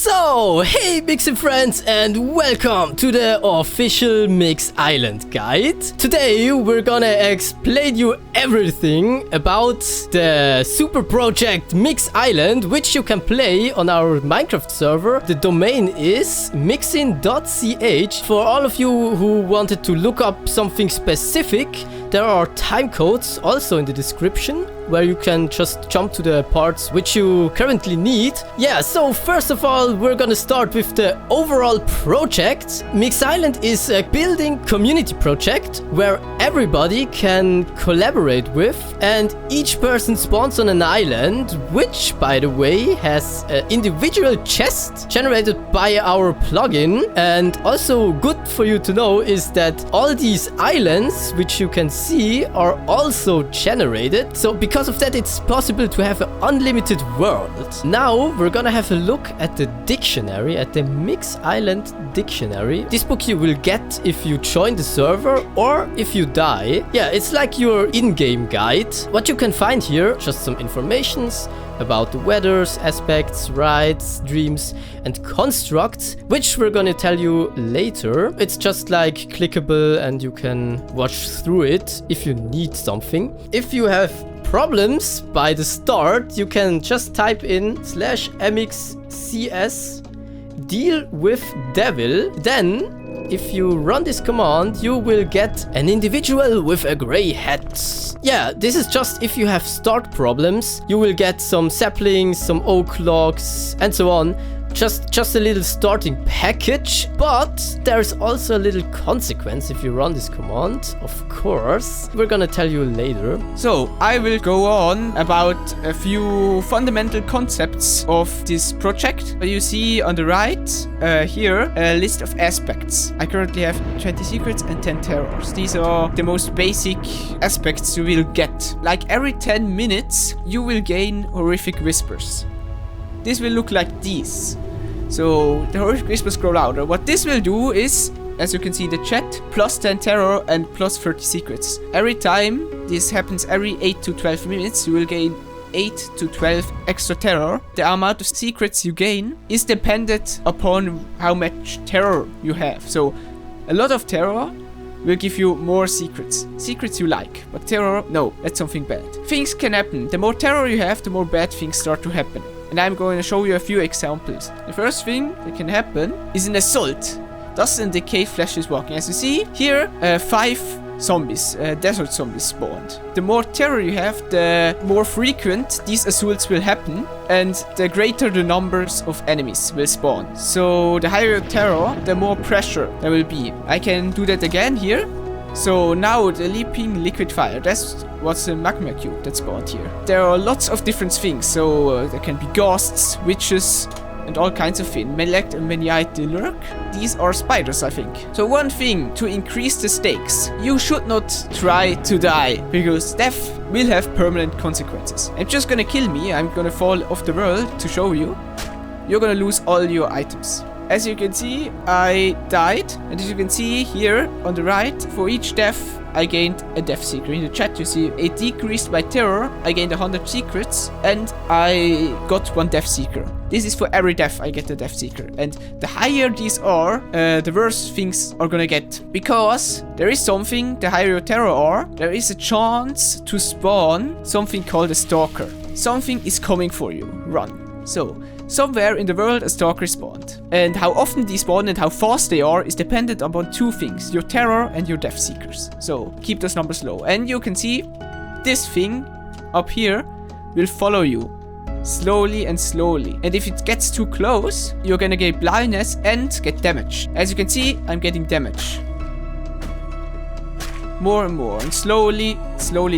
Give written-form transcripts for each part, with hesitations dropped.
So, hey Mixing friends and welcome to the official Mix Island guide. Today we're gonna explain you everything about the super project Mix Island, which you can play on our Minecraft server. The domain is mixin.ch. For all of you who wanted to look up something specific, there are time codes also in the description, where you can just jump to the parts which you currently need. Yeah, so first of all, we're gonna start with the overall project. Mix Island is a building community project where everybody can collaborate with, and each person spawns on an island, which, by the way, has an individual chest generated by our plugin. And also good for you to know is that all these islands, which you can see, are also generated. So because of that, it's possible to have an unlimited world. Now we're gonna have a look at the dictionary, at the Mix Island dictionary. This book you will get if you join the server or if you die. Yeah, it's like your in-game guide. What you can find here, just some informations about the weathers, aspects, rights, dreams, and constructs, which we're gonna tell you later. It's just like clickable and you can watch through it if you need something. If you have problems by the start, you can just type in /mxcs deal with devil. Then if you run this command, you will get an individual with a gray hat. Yeah, this is just if you have start problems. You will get some saplings, some oak logs, and so on. Just a little starting package, but there's also a little consequence if you run this command, of course. We're gonna tell you later. So, I will go on about a few fundamental concepts of this project. You see on the right here a list of aspects. I currently have 20 secrets and 10 terrors. These are the most basic aspects you will get. Like every 10 minutes, you will gain horrific whispers. This will look like these. So the horrific whispers scroll out. What this will do is, as you can see, the chat plus 10 terror and plus 30 secrets. Every time this happens, every 8 to 12 minutes, you will gain 8 to 12 extra terror. The amount of secrets you gain is dependent upon how much terror you have. So a lot of terror will give you more secrets. Secrets you like, but terror, no, that's something bad. Things can happen. The more terror you have, the more bad things start to happen. And I'm going to show you a few examples. The first thing that can happen is an assault. Dust and Decay Flash is walking. As you see, here 5 zombies, desert zombies spawned. The more terror you have, the more frequent these assaults will happen, and the greater the numbers of enemies will spawn. So the higher your terror, the more pressure there will be. I can do that again here. So now the leaping liquid fire, that's what's the magma cube that spawned here. There are lots of different things, so there can be ghosts, witches, and all kinds of things. Melect and Meniite lurk. These are spiders, I think. So one thing to increase the stakes, you should not try to die, because death will have permanent consequences. I'm just gonna kill me, I'm gonna fall off the world to show you. You're gonna lose all your items. As you can see, I died, and as you can see here on the right, for each death, I gained a death secret. In the chat you see it decreased by terror, I gained 100 secrets, and I got 1 death secret. This is for every death I get a death secret, and the higher these are, the worse things are gonna get. Because there is something, the higher your terror are, there is a chance to spawn something called a stalker. Something is coming for you, run. So, somewhere in the world a stalker spawned. And how often they spawn and how fast they are is dependent upon 2 things, your terror and your death seekers. So keep those numbers low. And you can see this thing up here will follow you slowly and slowly. And if it gets too close, you're gonna get blindness and get damage. As you can see, I'm getting damage. More and more, and slowly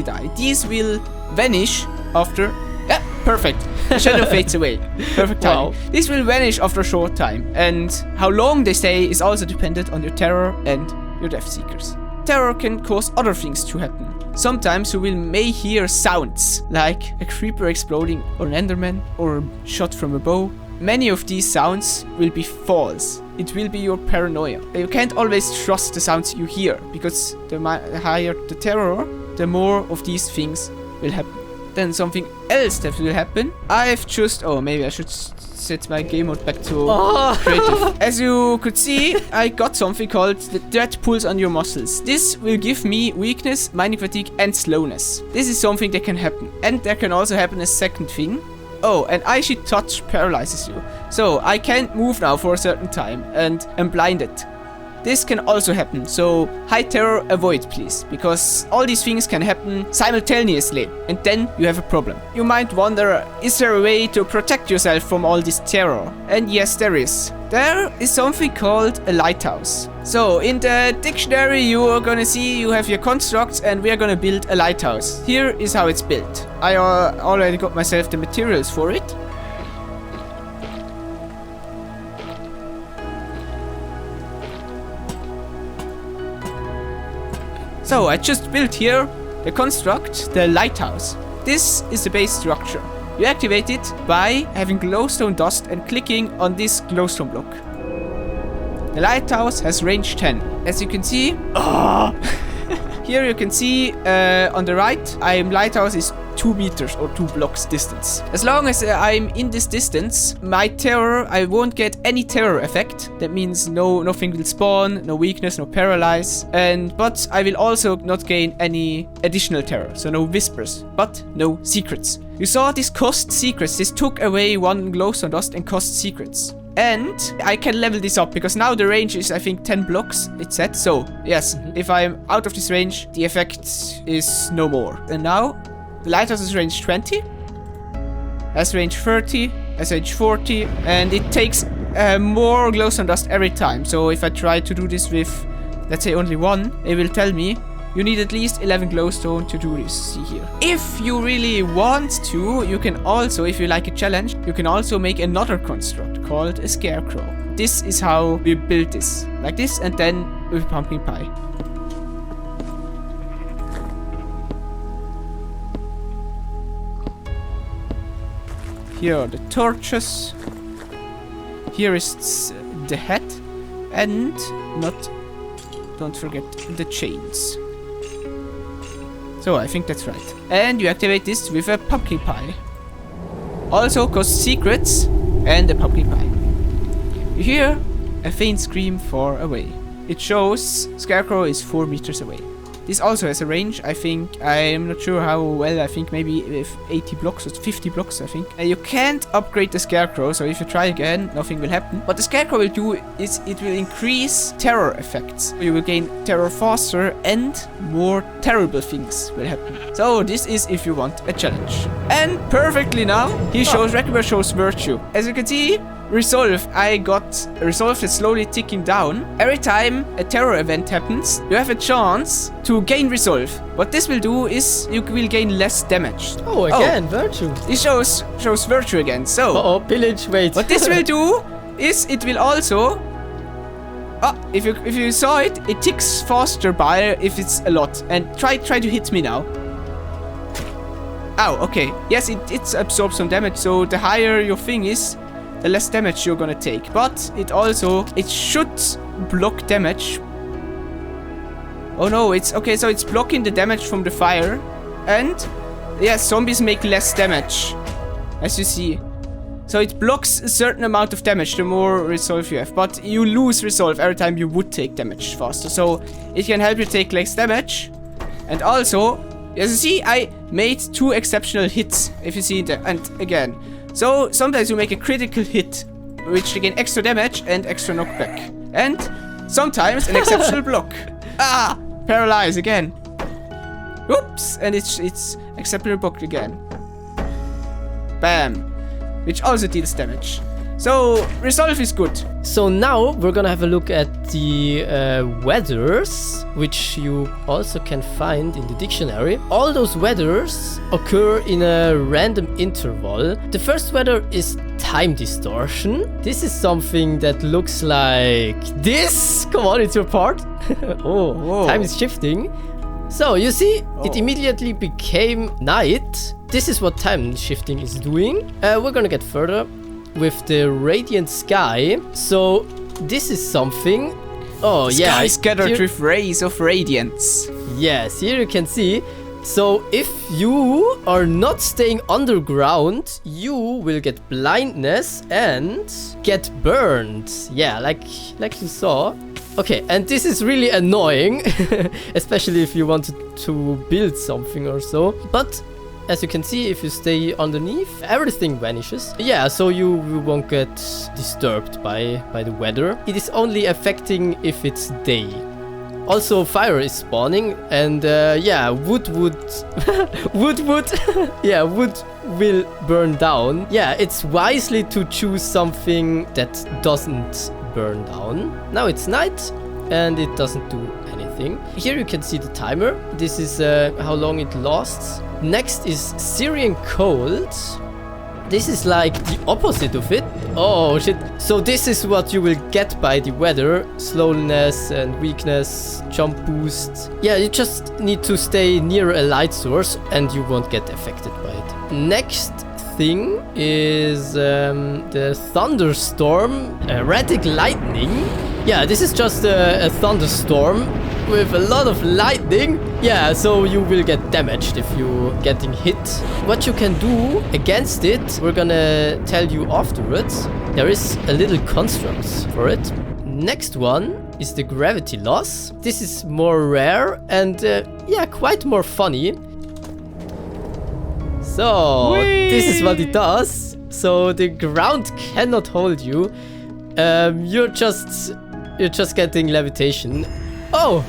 die. These will vanish after... Yeah, perfect. The shadow fades away. Perfect timing. Wow. This will vanish after a short time, and how long they stay is also dependent on your terror and your death seekers. Terror can cause other things to happen. Sometimes you may hear sounds, like a creeper exploding, or an enderman, or a shot from a bow. Many of these sounds will be false. It will be your paranoia. You can't always trust the sounds you hear, because the higher the terror, the more of these things will happen. then something else that will happen. Oh, maybe I should set my game mode back to creative. As you could see, I got something called the Dread Pulse on your muscles. This will give me weakness, mining fatigue, and slowness. This is something that can happen. And there can also happen a second thing. Oh, and Icy Touch paralyzes you. So I can't move now for a certain time, and I'm blinded. This can also happen, so high terror avoid please, because all these things can happen simultaneously, and then you have a problem. You might wonder, is there a way to protect yourself from all this terror? And yes, there is. There is something called a lighthouse. So in the dictionary you are gonna see you have your constructs, and we are gonna build a lighthouse. Here is how it's built. I already got myself the materials for it. So I just built here the construct, the lighthouse. This is the base structure. You activate it by having glowstone dust and clicking on this glowstone block. The lighthouse has range 10. As you can see, here you can see on the right, lighthouse is 2 meters or 2 blocks distance. As long as I'm in this distance, my terror, I won't get any terror effect. That means nothing will spawn, no weakness, no paralyze. But I will also not gain any additional terror. So no whispers, but no secrets. You saw this cost secrets. This took away 1 glowstone dust and cost secrets. And I can level this up because now the range is, I think, 10 blocks, it's set. So yes, if I'm out of this range, the effect is no more. And now the lighthouse is range 20, has range 30, has range 40, and it takes more glowstone dust every time. So if I try to do this with, let's say, only 1, it will tell me you need at least 11 glowstone to do this. See here. If you really want to, you can also, if you like a challenge, you can also make another construct called a scarecrow. This is how we build this, like this, and then with pumpkin pie. Here are the torches. Here is the head. And don't forget the chains. So I think that's right. And you activate this with a pumpkin pie. Also costs secrets and a pumpkin pie. You hear a faint scream far away. It shows Scarecrow is 4 meters away. This also has a range, I think. I'm not sure how well, I think maybe with 80 blocks or 50 blocks, I think. You can't upgrade the Scarecrow, so if you try again, nothing will happen. What the Scarecrow will do is it will increase terror effects. You will gain terror faster and more terrible things will happen. So this is if you want a challenge. And perfectly now, he shows, Rekiber shows virtue. As you can see, Resolve, I got Resolve is slowly ticking down. Every time a terror event happens, you have a chance to gain Resolve. What this will do is you will gain less damage. Oh, again, virtue. It shows virtue again. So pillage, wait. What this will do is it will also if you saw it, it ticks faster by if it's a lot. And try to hit me now. Ow, okay. Yes, it absorbs some damage, so the higher your thing is, the less damage you're gonna take. But it should block damage. Oh no, it's okay, so it's blocking the damage from the fire. And yes, zombies make less damage, as you see. So it blocks a certain amount of damage the more resolve you have. But you lose resolve every time you would take damage faster. So it can help you take less damage. And also, as you see, I made 2 exceptional hits, if you see that. And again, so sometimes you make a critical hit, which you gain extra damage and extra knockback. And sometimes an exceptional block. Paralyze again. Oops, and it's exceptional block again. Bam, which also deals damage. So resolve is good. So now we're gonna have a look at the weathers, which you also can find in the dictionary. All those weathers occur in a random interval. The first weather is time distortion. This is something that looks like this. Come on, it's your part. Whoa. Time is shifting. So you see, it immediately became night. This is what time shifting is doing. We're gonna get further with the radiant sky. So this is something. Oh yeah, sky scattered with rays of radiance. Yes, here you can see So if you are not staying underground, you will get blindness and get burned. Yeah, like you saw. Okay, and this is really annoying, especially if you wanted to build something or so. But as you can see, if you stay underneath, everything vanishes. Yeah, so you won't get disturbed by the weather. It is only affecting if it's day. Also, fire is spawning, and yeah, wood yeah, wood will burn down. Yeah, it's wisely to choose something that doesn't burn down. Now it's night, and it doesn't do anything. Here you can see the timer. This is how long it lasts. Next is Syrian cold. This is like the opposite of it. Oh shit. So this is what you will get by the weather. Slowness and weakness, jump boost. Yeah, you just need to stay near a light source and you won't get affected by it. Next thing is the thunderstorm, erratic lightning. Yeah, this is just a thunderstorm with a lot of lightning. Yeah, so you will get damaged if you're getting hit. What you can do against it, we're gonna tell you afterwards. There is a little construct for it. Next one is the gravity loss. This is more rare and yeah, quite more funny. So this is what it does. So the ground cannot hold you. You're just getting levitation. Oh,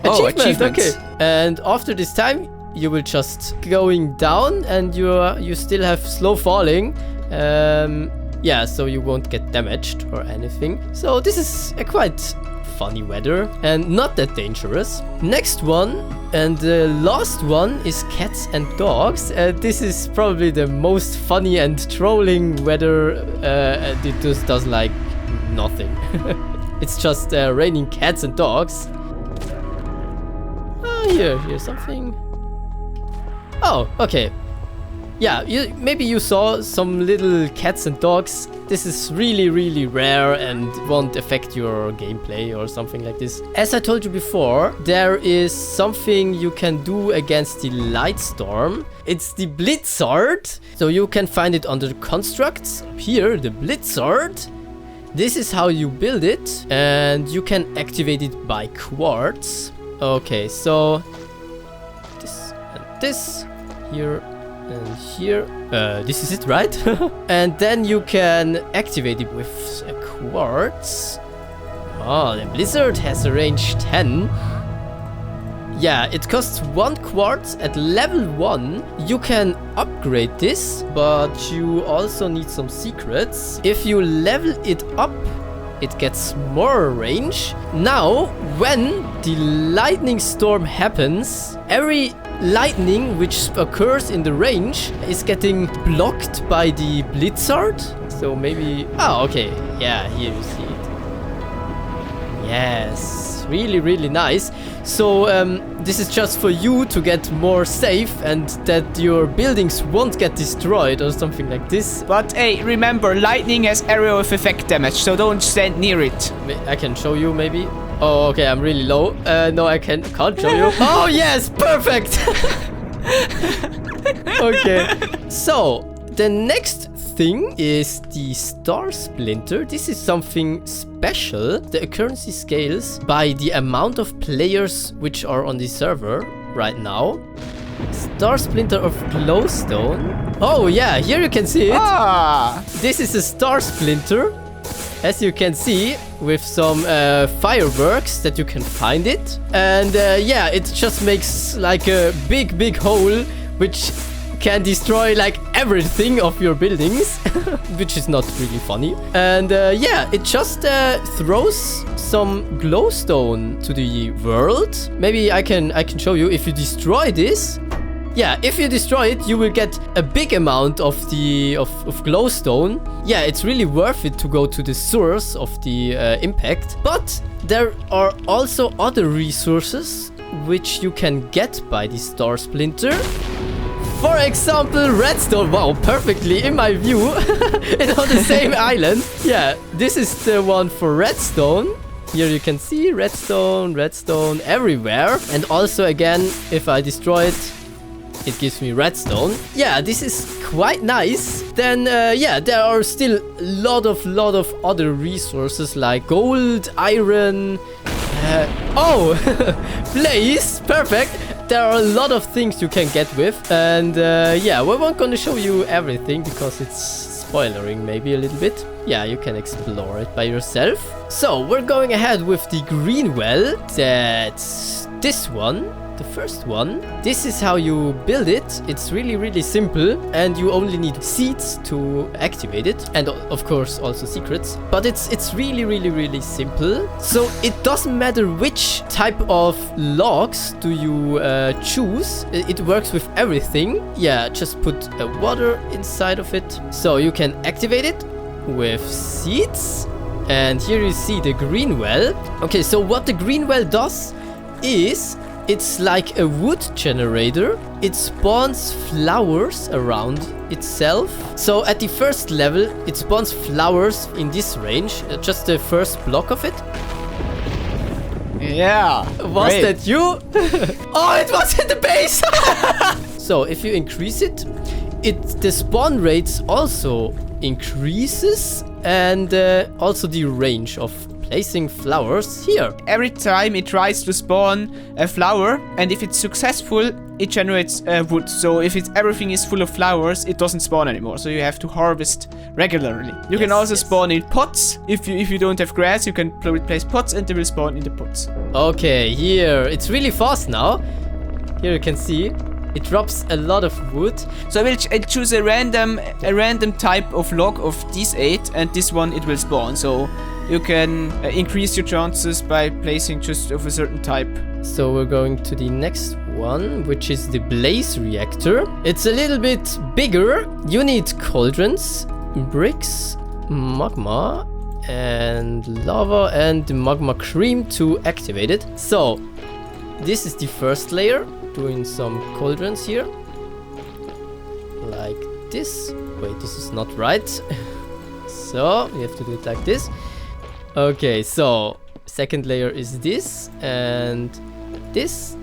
achievement. Okay. And after this time, you will just going down, and you still have slow falling. Yeah, so you won't get damaged or anything. So this is a quite funny weather and not that dangerous. Next one and the last one is cats and dogs. This is probably the most funny and trolling weather. It just does like nothing. It's just raining cats and dogs. Oh, here's something. Oh, okay. Yeah, maybe you saw some little cats and dogs. This is really, really rare and won't affect your gameplay or something like this. As I told you before, there is something you can do against the light storm. It's the Blizzard. So you can find it under constructs. Here, the Blizzard. This is how you build it, and you can activate it by quartz. Okay, so this and this here. And here, this is it, right? And then you can activate it with a quartz. Oh, the Blizzard has a range 10. Yeah, it costs 1 quartz at level 1. You can upgrade this, but you also need some secrets. If you level it up, it gets more range. Now, when the lightning storm happens, every lightning which occurs in the range is getting blocked by the Blizzard. So maybe... Oh, okay. Yeah, here you see it. Yes. Really, really nice. So, this is just for you to get more safe and that your buildings won't get destroyed or something like this. But hey, remember, lightning has area of effect damage, so don't stand near it. I can show you maybe. Oh, okay, I'm really low. No, I can't show you. Oh, yes, perfect. Okay, so the next thing is the Star Splinter. This is something special. The occurrence scales by the amount of players which are on the server right now. Star Splinter of Glowstone. Oh yeah, here you can see it. Ah! This is a Star Splinter. As you can see, with some fireworks that you can find it. And yeah, it just makes like a big hole which can destroy like everything of your buildings, which is not really funny. And yeah, it just throws some glowstone to the world. Maybe I can show you. If you destroy this, yeah, if you destroy it, you will get a big amount of the glowstone. Yeah, it's really worth it to go to the source of the impact. But there are also other resources which you can get by the Star Splinter. For example, redstone. Wow, perfectly in my view. It's on the same island. Yeah, this is the one for redstone. Here you can see redstone everywhere. And also again, if I destroy it, it gives me redstone. Yeah, this is quite nice. Then, yeah, there are still a lot of other resources like gold, iron. Oh, blaze, perfect. There are a lot of things you can get with. And, yeah, we're not gonna show you everything because it's spoilering maybe a little bit. Yeah, you can explore it by yourself. So, we're going ahead with the green well. That's this one. The first one. This is how you build it. It's really simple, and you only need seeds to activate it, and of course also secrets. But it's really simple. So it doesn't matter which type of logs do you choose. It works with everything. Yeah, just put water inside of it. So you can activate it with seeds. And here you see the green well. Okay, so what the green well does is it's like a wood generator. It spawns flowers around itself. So at the first level, it spawns flowers in this range. Just the first block of it. Yeah. Was that you? Oh, it was in the base. So if you increase it, the spawn rates also increases, and also the range of placing flowers here. Every time it tries to spawn a flower, and if it's successful, it generates wood. So if everything is full of flowers, it doesn't spawn anymore. So you have to harvest regularly. You can also spawn in pots. If you don't have grass, you can place pots, and they will spawn in the pots. Okay, here it's really fast now. Here you can see it drops a lot of wood. So I will choose a random type of log of these 8, and this one it will spawn. So you can increase your chances by placing just of a certain type. So we're going to the next one, which is the blaze reactor. It's a little bit bigger. You need cauldrons, bricks, magma, and lava, and the magma cream to activate it. So this is the first layer. Doing some cauldrons here. Like this. Wait, this is not right. So we have to do it like this. Okay, so second layer is this, and this,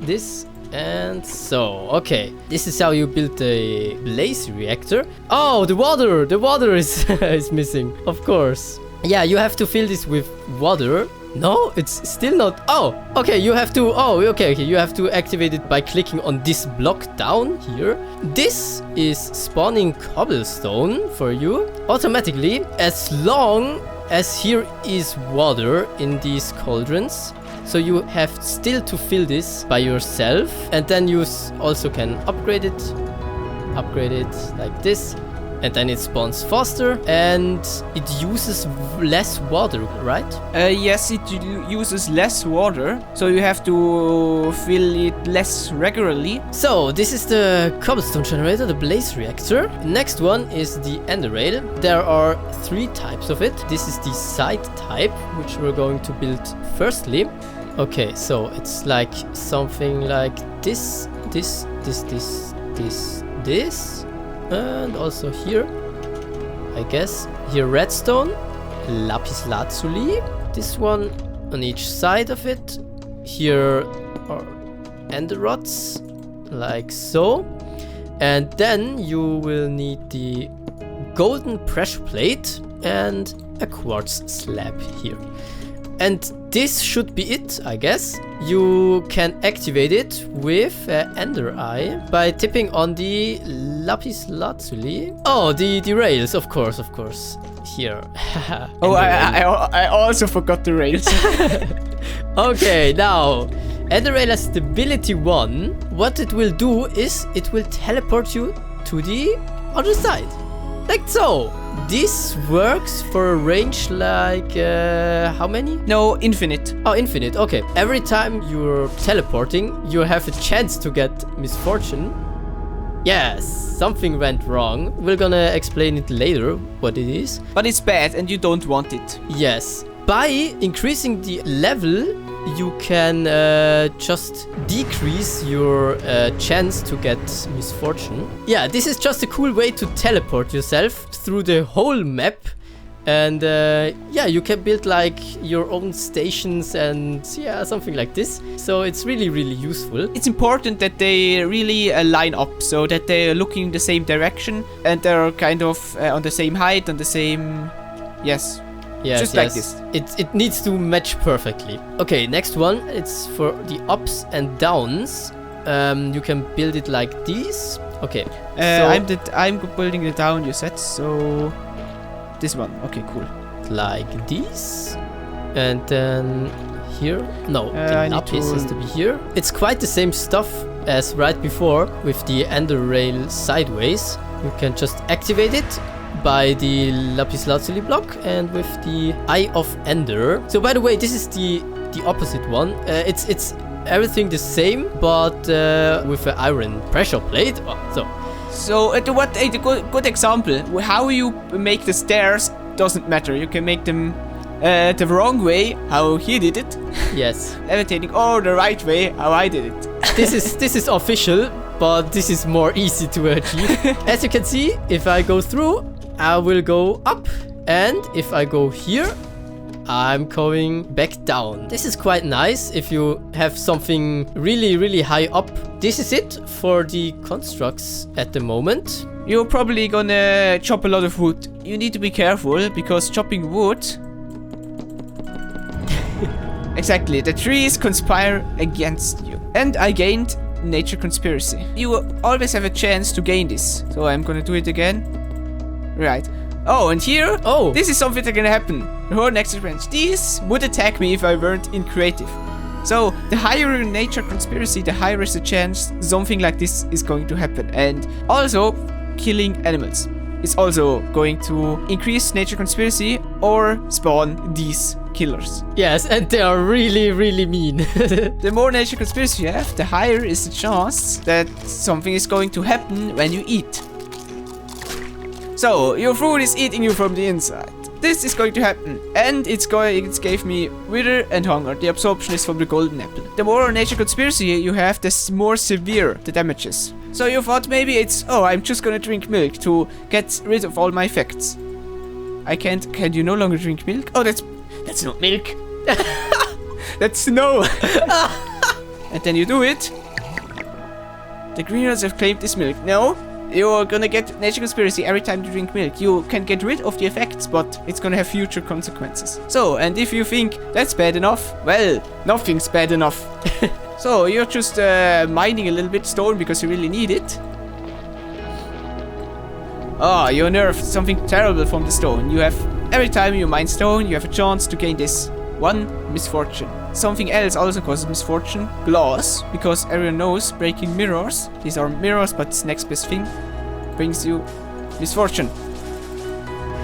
and so. Okay, this is how you build the blaze reactor. Oh, the water is is missing, of course. Yeah, you have to fill this with water. No, it's still not. Oh, okay, you have to. Oh, okay, you have to activate it by clicking on this block down here. This is spawning cobblestone for you automatically, as long as here is water in these cauldrons. So you have still to fill this by yourself, and then you also can upgrade it like this. And then it spawns faster, and it uses less water, right? Yes, it uses less water, so you have to fill it less regularly. So this is the cobblestone generator, the blaze reactor. Next one is the ender rail. There are 3 types of it. This is the side type, which we're going to build firstly. Okay, so it's like something like this. And also here, I guess, here redstone, lapis lazuli, this one on each side of it. Here are ender rods, like so. And then you will need the golden pressure plate and a quartz slab here. And this should be it, I guess. You can activate it with Ender Eye by tipping on the lapis lazuli. Oh, the rails, of course. Here. Oh, I also forgot the rails. Okay, now Ender Rail has stability 1. What it will do is it will teleport you to the other side, like so. This works for a range like, how many? No, infinite. Oh, infinite, okay. Every time you're teleporting, you have a chance to get misfortune. Yes, something went wrong. We're gonna explain it later, what it is. But it's bad and you don't want it. Yes. By increasing the level, you can just decrease your chance to get misfortune. Yeah, this is just a cool way to teleport yourself through the whole map And yeah, you can build like your own stations and yeah, something like this. So it's really, really useful. It's important that they really line up so that they're looking the same direction and they're kind of on the same height, on the same... Yes. Yes, just like this. It needs to match perfectly. Okay, next one. It's for the ups and downs. You can build it like this. Okay. I'm building it down, you said, so... This one. Okay, cool. Like this. And then here. No, the up has to be here. It's quite the same stuff as right before with the ender rail sideways. You can just activate it by the lapis lazuli block and with the Eye of Ender. So by the way, this is the opposite one. It's everything the same, but with an iron pressure plate. So a good example, how you make the stairs doesn't matter. You can make them the wrong way, how he did it. Yes. Levitating, or the right way, how I did it. This is official, but this is more easy to achieve. As you can see, if I go through, I will go up, and if I go here, I'm going back down. This is quite nice if you have something really, really high up. This is it for the constructs at the moment. You're probably gonna chop a lot of wood. You need to be careful because chopping wood... Exactly, the trees conspire against you. And I gained Nature Conspiracy. You always have a chance to gain this. So I'm gonna do it again. Right. Oh, and here, this is something that's gonna happen. The whole next branch. These would attack me if I weren't in creative. So, the higher your Nature Conspiracy, the higher is the chance something like this is going to happen. And also, killing animals is also going to increase Nature Conspiracy or spawn these killers. Yes, and they are really, really mean. The more Nature Conspiracy you have, the higher is the chance that something is going to happen when you eat. So, your food is eating you from the inside. This is going to happen, and it gave me wither and hunger. The absorption is from the golden apple. The more Nature Conspiracy you have, the more severe the damages. So you thought maybe it's, I'm just gonna drink milk to get rid of all my effects. I can't. Can you no longer drink milk? Oh, that's not milk. That's snow. And then you do it. The greeners have claimed this milk. No. You're gonna get Nature Conspiracy every time you drink milk. You can get rid of the effects, but it's gonna have future consequences. So, and if you think that's bad enough, well, nothing's bad enough. So, you're just mining a little bit stone because you really need it. Oh, you unearthed something terrible from the stone. You have, every time you mine stone, you have a chance to gain this. One misfortune. Something else also causes misfortune. Glass, because everyone knows breaking mirrors. These are mirrors, but this next best thing brings you misfortune.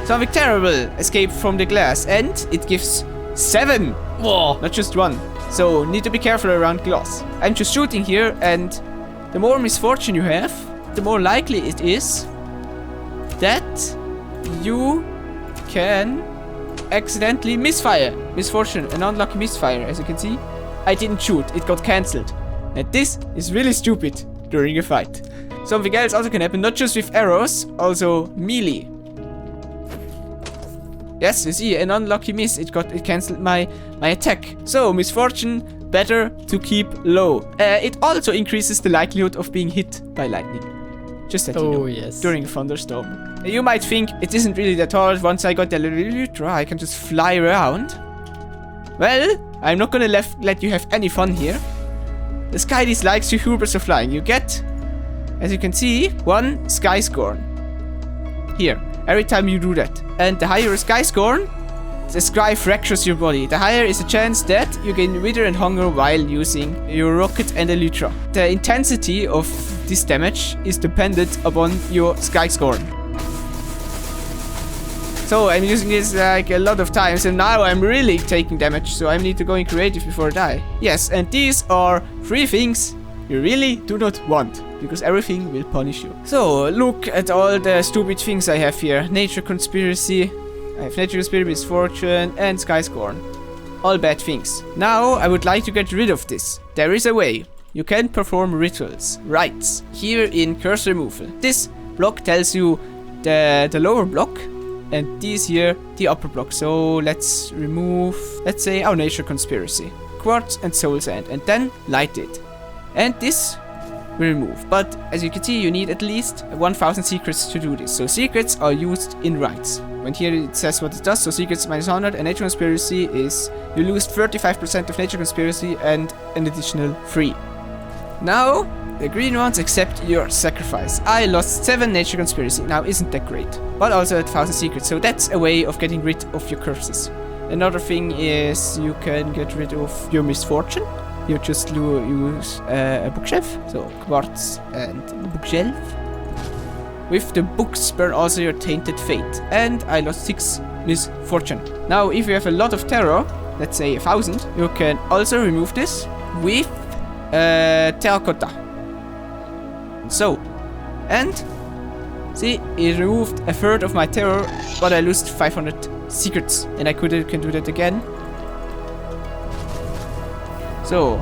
Something terrible escaped from the glass, and it gives 7. Whoa. Not just 1. So need to be careful around glass. I'm just shooting here, and the more misfortune you have, the more likely it is that you can accidentally misfire. Misfortune, an unlucky misfire, as you can see. I didn't shoot, it got cancelled. And this is really stupid during a fight. Something else also can happen, not just with arrows, also melee. Yes, you see, an unlucky miss, it cancelled my attack. So, misfortune, better to keep low. It also increases the likelihood of being hit by lightning. Just that you know, yes. During a thunderstorm. You might think it isn't really that hard. Once I got the Elytra, I can just fly around. Well, I'm not gonna let you have any fun here. The sky dislikes you hubris of flying. You get, as you can see, 1 sky scorn. Here, every time you do that. And the higher a sky scorn, the sky fractures your body. The higher is the chance that you gain wither and hunger while using your rocket and Elytra. The intensity of this damage is dependent upon your sky scorn. So I'm using this like a lot of times, and now I'm really taking damage, so I need to go in creative before I die. Yes, and these are 3 things you really do not want, because everything will punish you. So look at all the stupid things I have here. Nature Conspiracy, I have Nature Conspiracy, Misfortune, and Sky Scorn. All bad things. Now I would like to get rid of this. There is a way. You can perform rituals, rites, here in Curse Removal. This block tells you the lower block and these here, the upper block. So let's remove, let's say, our nature conspiracy. Quartz and soul sand, and then light it. And this we remove. But as you can see, you need at least 1000 secrets to do this. So secrets are used in rights. When here it says what it does, so secrets minus 100 and nature conspiracy is you lose 35% of nature conspiracy and an additional 3. Now, the green ones accept your sacrifice. I lost 7 nature conspiracy. Now, isn't that great? But also 1000 secrets, so that's a way of getting rid of your curses. Another thing is you can get rid of your misfortune. You just use a bookshelf, so quartz and bookshelf. With the books burn also your tainted fate. And I lost 6 misfortune. Now, if you have a lot of terror, let's say 1000, you can also remove this with terracotta. So, and see, it removed a third of my terror, but I lost 500 secrets, and I can do that again. So,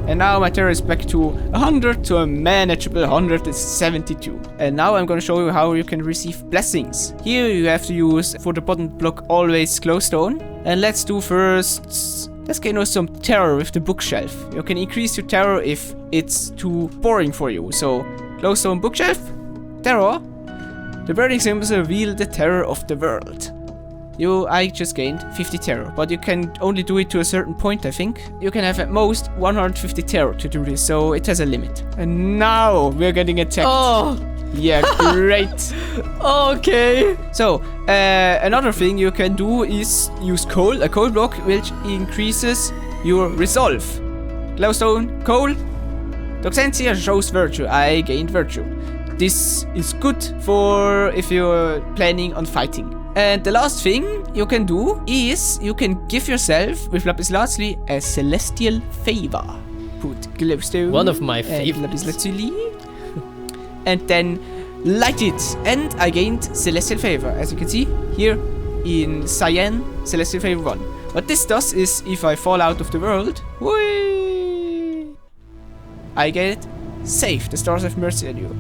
and now my terror is back to 100 to a manageable 172. And now I'm gonna show you how you can receive blessings. Here you have to use, for the bottom block, always glowstone. And let's do first, let's gain some terror with the bookshelf. You can increase your terror if it's too boring for you. So, glowstone bookshelf, terror. The burning symbols reveal the terror of the world. I just gained 50 terror, but you can only do it to a certain point, I think. You can have at most 150 terror to do this, so it has a limit. And now we're getting attacked. Oh! Yeah, great. Okay. So, another thing you can do is use coal, a coal block, which increases your resolve. Glowstone, coal. Doxentia shows virtue. I gained virtue. This is good for if you're planning on fighting. And the last thing you can do is you can give yourself, with lapis lazuli, a celestial favor. Put glowstone. One of my favorites. Lapis lazuli. And then light it. And I gained celestial favor. As you can see here in cyan, celestial favor 1. What this does is if I fall out of the world, whee, I get saved. The stars have mercy on you.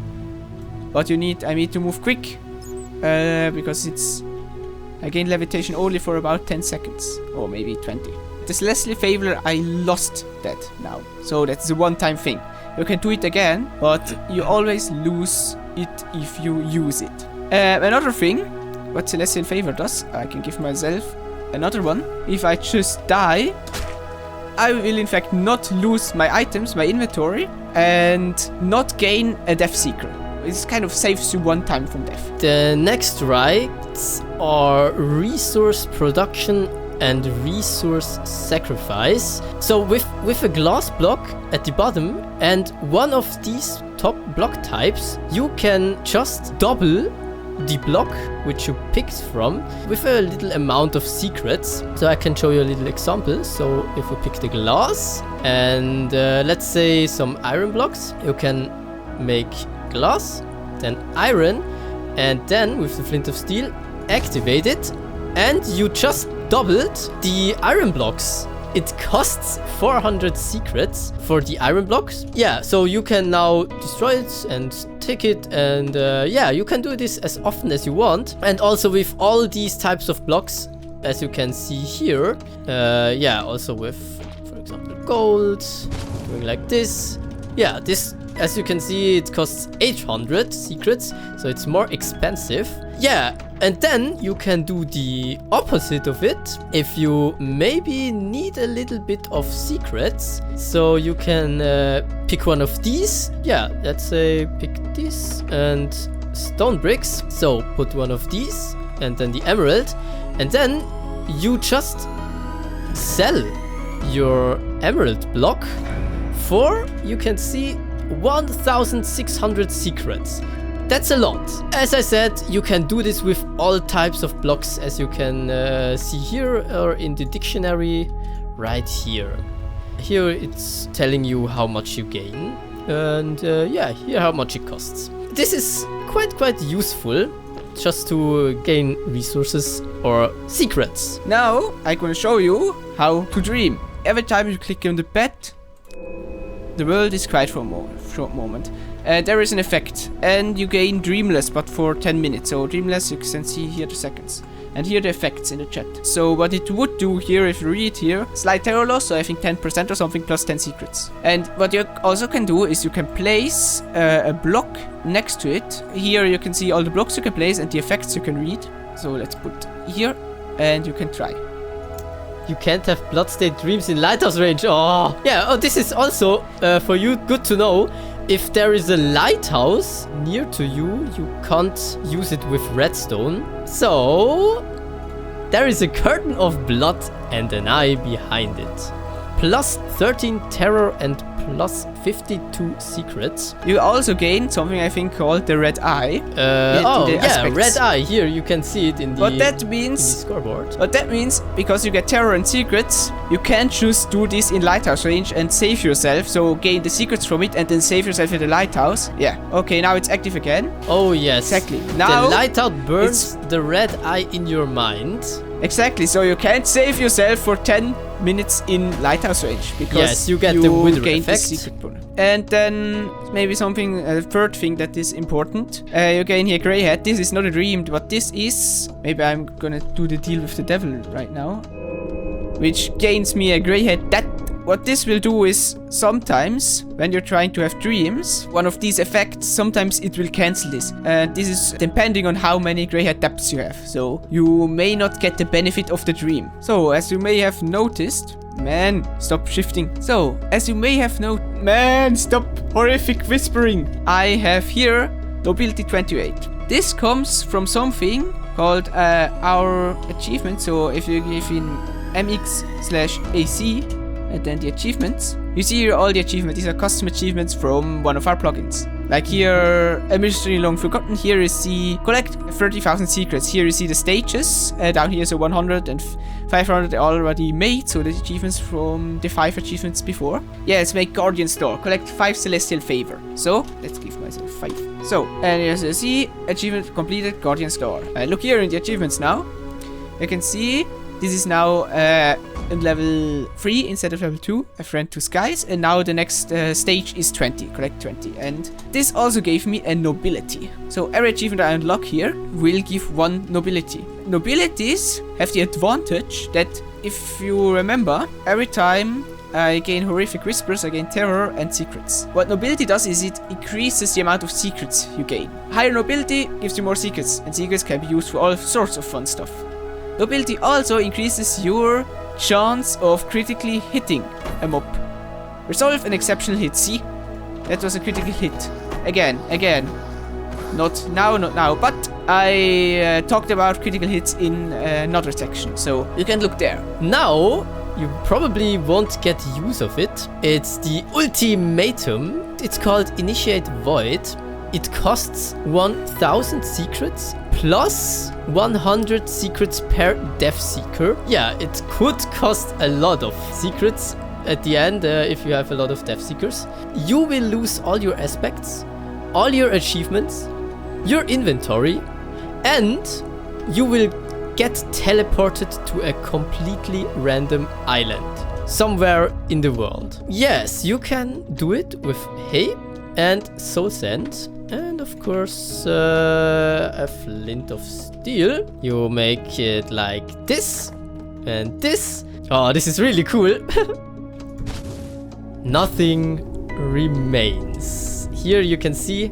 But I need to move quick. Because I gain levitation only for about 10 seconds, or maybe 20. The celestial favor, I lost that now, so that's a one-time thing. You can do it again, but you always lose it if you use it. Another thing, what celestial favor does, I can give myself another one. If I just die, I will in fact not lose my items, my inventory, and not gain a death secret. It kind of saves you one time from death. The next rights are resource production and resource sacrifice. So with a glass block at the bottom and one of these top block types, you can just double the block which you picked from with a little amount of secrets. So I can show you a little example. So if we pick the glass and let's say some iron blocks, you can make glass, then iron, and then with the flint of steel activate it, and you just doubled the iron blocks. It costs 400 secrets for the iron blocks. Yeah, so you can now destroy it and take it, and yeah, you can do this as often as you want. And also with all these types of blocks, as you can see here, yeah, also with, for example, gold, doing like this. Yeah, this, as you can see, it costs 800 secrets, so it's more expensive. Yeah, and then you can do the opposite of it if you maybe need a little bit of secrets. So you can pick one of these. Yeah, let's say pick this and stone bricks. So put one of these and then the emerald, and then you just sell your emerald block for, you can see, 1,600 secrets. That's a lot. As I said, you can do this with all types of blocks, as you can see here or in the dictionary right here. Here it's telling you how much you gain, and yeah, here how much it costs. This is quite useful just to gain resources or secrets. Now I'm gonna show you how to dream. Every time you click on the bed, the world is quiet for a short moment. there is an effect. And you gain Dreamless, but for 10 minutes. So Dreamless, you can see here the seconds. And here the effects in the chat. So what it would do here, if you read here, slight terror loss, so I think 10% or something, plus 10 secrets. And what you also can do is you can place a block next to it. Here you can see all the blocks you can place and the effects you can read. So let's put here, and you can try. You can't have Bloodstained Dreams in Lighthouse range. Oh, yeah. Oh, this is also for you good to know. If there is a lighthouse near to you, you can't use it with redstone. So there is a curtain of blood and an eye behind it. Plus 13 terror and plus 52 secrets. You also gain something I think called the red eye. Red eye. Here you can see it in the, scoreboard. What that means, because you get terror and secrets, you can just do this in lighthouse range and save yourself. So gain the secrets from it and then save yourself in the lighthouse. Yeah. Okay, now it's active again. Oh yes. Exactly. Now the lighthouse burns the red eye in your mind. Exactly. So you can't save yourself for 10 minutes in lighthouse range because you get the wither gain effect. The secret bonus. And then maybe something, a third thing that is important. You gain here Grey Hat. This is not a dream, but this is, maybe I'm gonna do the deal with the devil right now, which gains me a Grey Hat. What this will do is sometimes when you're trying to have dreams, one of these effects, sometimes it will cancel this. And this is depending on how many Grey Hat depths you have. So you may not get the benefit of the dream. So as you may have noticed, man, stop shifting. So as you may have noticed, man, stop horrific whispering. I have here Nobility 28. This comes from something called our achievement. So if you give in mx/ac, and then the achievements. You see here all the achievements. These are custom achievements from one of our plugins. Like here, A Mystery Long Forgotten. Here you see collect 30,000 secrets. Here you see the stages. Down here, so 100 and 500 already made. So the achievements from the 5 achievements before. Yeah, let's make Guardian Store. Collect 5 Celestial Favor. So let's give myself 5. So, and as you see, achievement completed, Guardian Store. Look here in the achievements now. You can see this is now in level 3 instead of level 2, a friend to skies, and now the next stage is 20, collect 20, and this also gave me a nobility. So every achievement I unlock here will give 1 nobility. Nobilities have the advantage that, if you remember, every time I gain horrific whispers, I gain terror and secrets. What nobility does is it increases the amount of secrets you gain. Higher nobility gives you more secrets, and secrets can be used for all sorts of fun stuff. Nobility also increases your chance of critically hitting a mob. Resolve an exceptional hit. See? That was a critical hit. Again. Not now. But I talked about critical hits in another section. So you can look there. Now, you probably won't get use of it. It's the ultimatum. It's called Initiate Void. It costs 1000 secrets plus 100 secrets per Death Seeker. Yeah, it could cost a lot of secrets at the end if you have a lot of Death Seekers. You will lose all your aspects, all your achievements, your inventory, and you will get teleported to a completely random island somewhere in the world. Yes, you can do it with hay and soul sand. And of course, a flint of steel. You make it like this and this. Oh, this is really cool. Nothing remains. Here you can see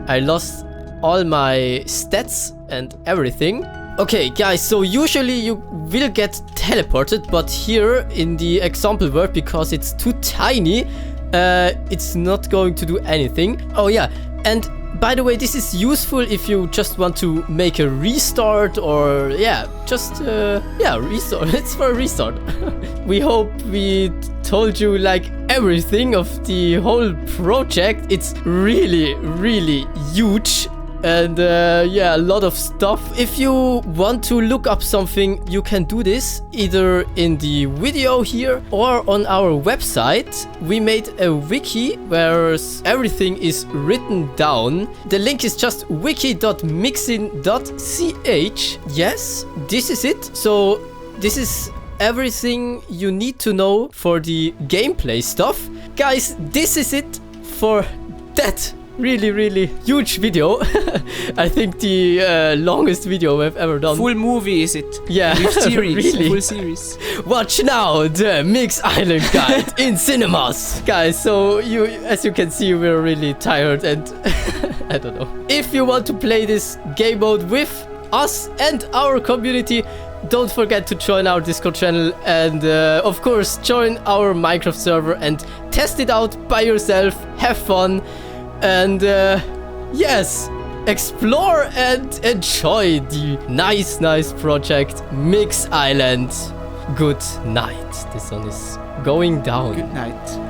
I lost all my stats and everything. Okay, guys, so usually you will get teleported, but here in the example world, because it's too tiny, it's not going to do anything. Oh yeah, and by the way, this is useful if you just want to make a restart or restart. It's for a restart. We hope we told you like everything of the whole project. It's really, really huge. And a lot of stuff. If you want to look up something, you can do this either in the video here or on our website. We made a wiki where everything is written down. The link is just wiki.mixin.ch. Yes, this is it. So this is everything you need to know for the gameplay stuff. Guys, this is it for that really huge video. I think the longest video we've ever done. Full movie is it? Yeah, With series, really. full series. Watch now the Mix Island Guide in cinemas. Guys, so as you can see, we're really tired and I don't know. If you want to play this game mode with us and our community, don't forget to join our Discord channel and of course join our Minecraft server and test it out by yourself. Have fun and yes, explore and enjoy the nice project Mix Island. Good night. The sun is going down. Good night.